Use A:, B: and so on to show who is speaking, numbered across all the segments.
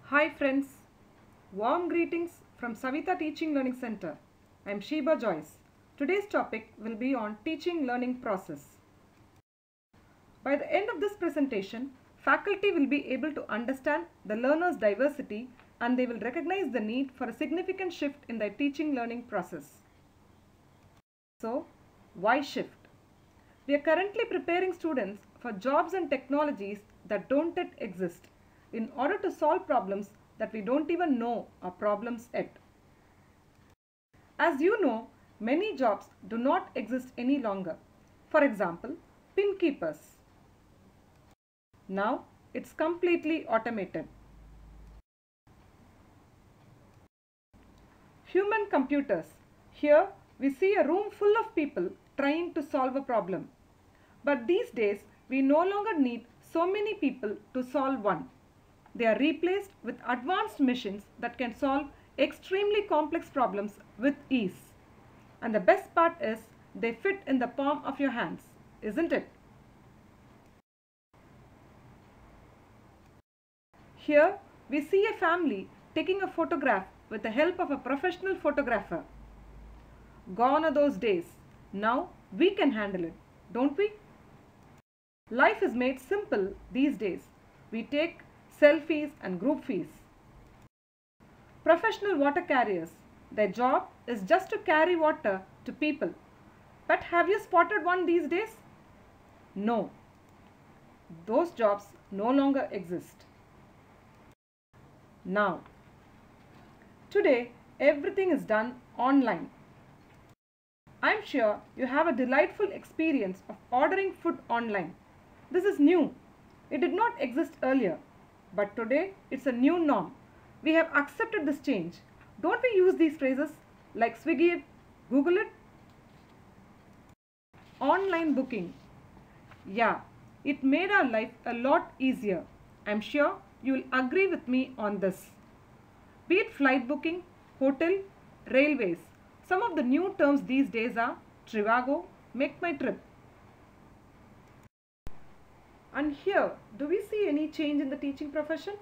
A: Hi friends, warm greetings from Savita Teaching Learning Center. I am Sheeba Joice. Today's topic will be on teaching learning process. By the end of this presentation, faculty will be able to understand the learner's diversity and they will recognize the need for a significant shift in their teaching learning process. So, why shift? We are currently preparing students for jobs and technologies that don't yet exist in order to solve problems that we don't even know are problems yet. As you know, many jobs do not exist any longer. For example, pin keepers. Now it's completely automated. Human computers. Here we see a room full of people trying to solve a problem. But these days we no longer need so many people to solve one. They are replaced with advanced machines that can solve extremely complex problems with ease. And the best part is they fit in the palm of your hands, isn't it? Here we see a family taking a photograph with the help of a professional photographer. Gone are those days. Now we can handle it, don't we? Life is made simple these days. We take selfies and group fees. Professional water carriers. Their job is just to carry water to people. But have you spotted one these days? No. Those jobs no longer exist. Now, today everything is done online. I'm sure you have a delightful experience of ordering food online. This is new. It did not exist earlier. But today it's a new norm. We have accepted this change. Don't we use these phrases like Swiggy it, Google it? Online booking. Yeah, it made our life a lot easier. I'm sure you will agree with me on this. Be it flight booking, hotel, railways. Some of the new terms these days are Trivago, Make My Trip. And here, do we see any change in the teaching profession?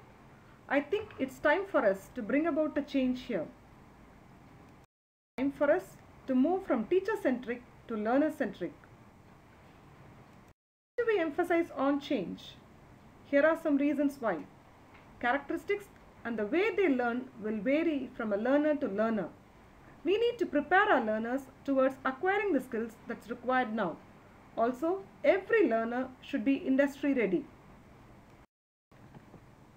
A: I think it's time for us to bring about a change here. Time for us to move from teacher-centric to learner-centric. Why do we emphasize on change? Here are some reasons why. Characteristics and the way they learn will vary from a learner to learner. We need to prepare our learners towards acquiring the skills that's required now. Also, every learner should be industry ready.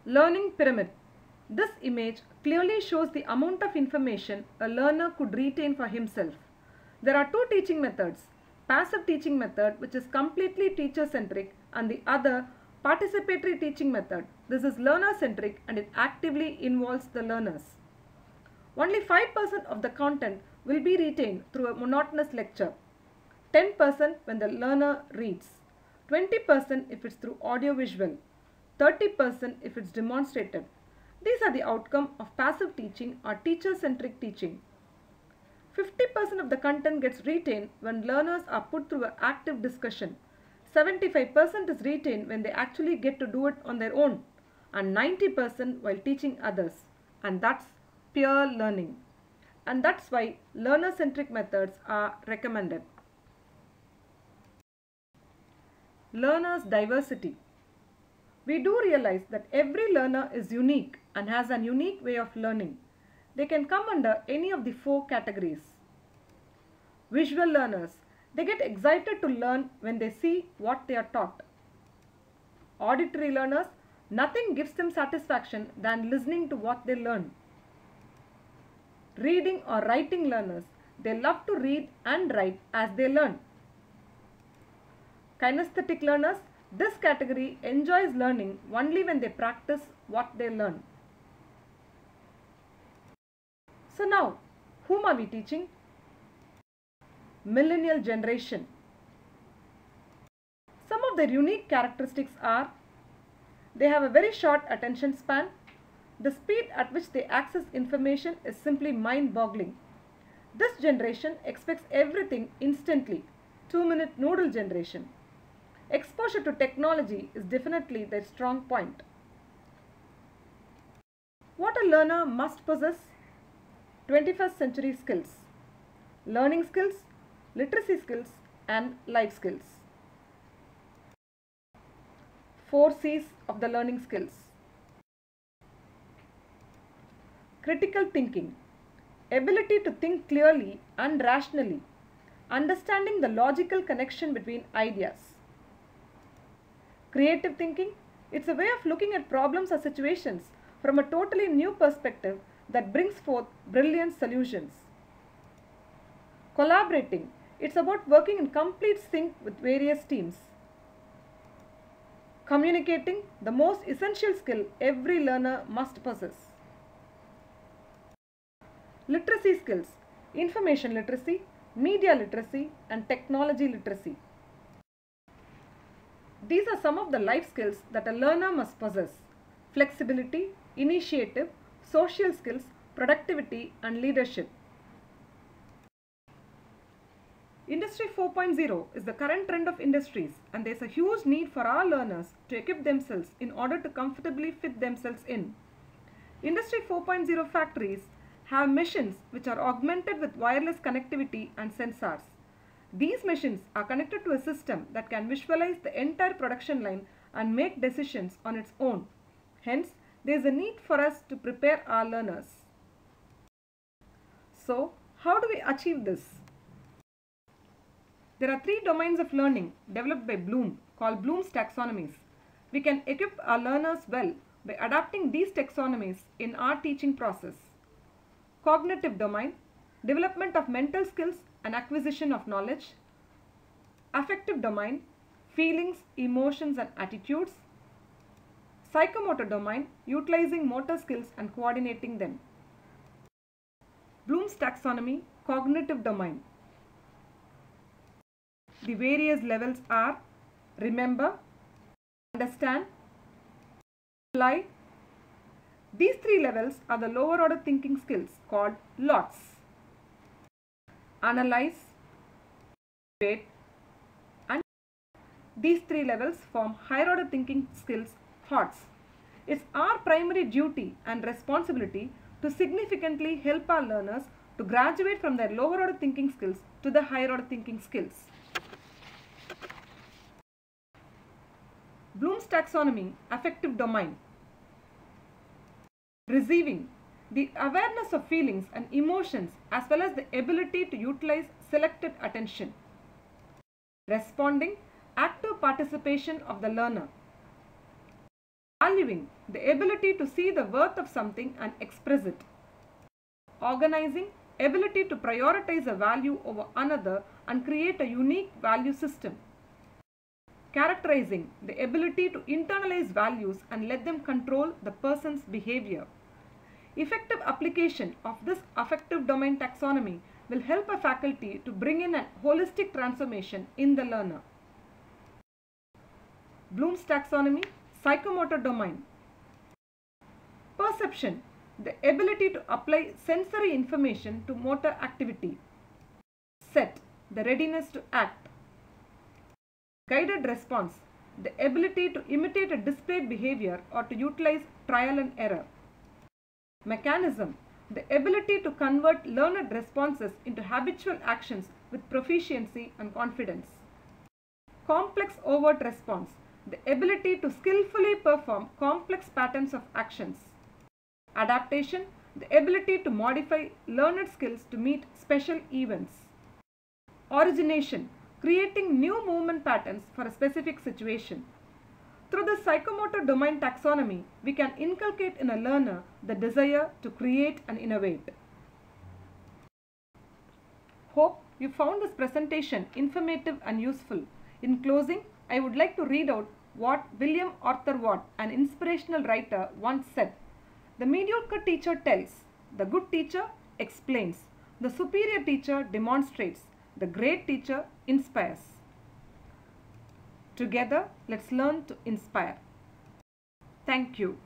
A: Learning pyramid. This image clearly shows the amount of information a learner could retain for himself. There are two teaching methods. Passive teaching method, which is completely teacher-centric, and the other participatory teaching method. This is learner-centric and it actively involves the learners. Only 5% of the content will be retained through a monotonous lecture. 10% when the learner reads, 20% if it's through audio-visual, 30% if it's demonstrative. These are the outcome of passive teaching or teacher-centric teaching. 50% of the content gets retained when learners are put through an active discussion. 75% is retained when they actually get to do it on their own, and 90% while teaching others. And that's peer learning. And that's why learner-centric methods are recommended. Learners' diversity. We do realize that every learner is unique and has a unique way of learning. They can come under any of the four categories. Visual learners. They get excited to learn when they see what they are taught. Auditory learners. Nothing gives them satisfaction than listening to what they learn. Reading or writing learners. They love to read and write as they learn. Kinesthetic learners. This category enjoys learning only when they practice what they learn. So now, whom are we teaching? Millennial generation. Some of their unique characteristics are, they have a very short attention span. The speed at which they access information is simply mind-boggling. This generation expects everything instantly. 2-minute noodle generation. Exposure to technology is definitely their strong point. What a learner must possess? 21st century skills. Learning skills, literacy skills, and life skills. 4 C's of the learning skills. Critical thinking. Ability to think clearly and rationally. Understanding the logical connection between ideas. Creative thinking. It's a way of looking at problems or situations from a totally new perspective that brings forth brilliant solutions. Collaborating. It's about working in complete sync with various teams. Communicating, the most essential skill every learner must possess. Literacy skills, information literacy, media literacy, and technology literacy. These are some of the life skills that a learner must possess. Flexibility, initiative, social skills, productivity, and leadership. Industry 4.0 is the current trend of industries, and there is a huge need for our learners to equip themselves in order to comfortably fit themselves in. Industry 4.0 factories have machines which are augmented with wireless connectivity and sensors. These machines are connected to a system that can visualize the entire production line and make decisions on its own. Hence, there is a need for us to prepare our learners. So, how do we achieve this? There are 3 domains of learning developed by Bloom called Bloom's taxonomies. We can equip our learners well by adapting these taxonomies in our teaching process. Cognitive domain, development of mental skills and acquisition of knowledge. Affective domain, feelings, emotions and attitudes. Psychomotor domain, utilizing motor skills and coordinating them. Bloom's taxonomy, cognitive domain. The various levels are remember, understand, apply. These 3 levels are the lower order thinking skills called LOTS. Analyze, evaluate, and these 3 levels form higher order thinking skills HOTS. It's our primary duty and responsibility to significantly help our learners to graduate from their lower order thinking skills to the higher order thinking skills. Bloom's taxonomy, affective domain. Receiving, the awareness of feelings and emotions as well as the ability to utilize selected attention. Responding, active participation of the learner. Valuing, the ability to see the worth of something and express it. Organizing, ability to prioritize a value over another and create a unique value system. Characterizing, the ability to internalize values and let them control the person's behavior. Effective application of this affective domain taxonomy will help a faculty to bring in a holistic transformation in the learner. Bloom's taxonomy, psychomotor domain. Perception, the ability to apply sensory information to motor activity. Set, the readiness to act. Guided response, the ability to imitate a displayed behavior or to utilize trial and error. Mechanism, the ability to convert learned responses into habitual actions with proficiency and confidence. Complex overt response, the ability to skillfully perform complex patterns of actions. Adaptation, the ability to modify learned skills to meet special events. Origination, creating new movement patterns for a specific situation. Through the psychomotor domain taxonomy, we can inculcate in a learner the desire to create and innovate. Hope you found this presentation informative and useful. In closing, I would like to read out what William Arthur Watt, an inspirational writer, once said. The mediocre teacher tells, the good teacher explains, the superior teacher demonstrates, the great teacher inspires. Together, let's learn to inspire. Thank you.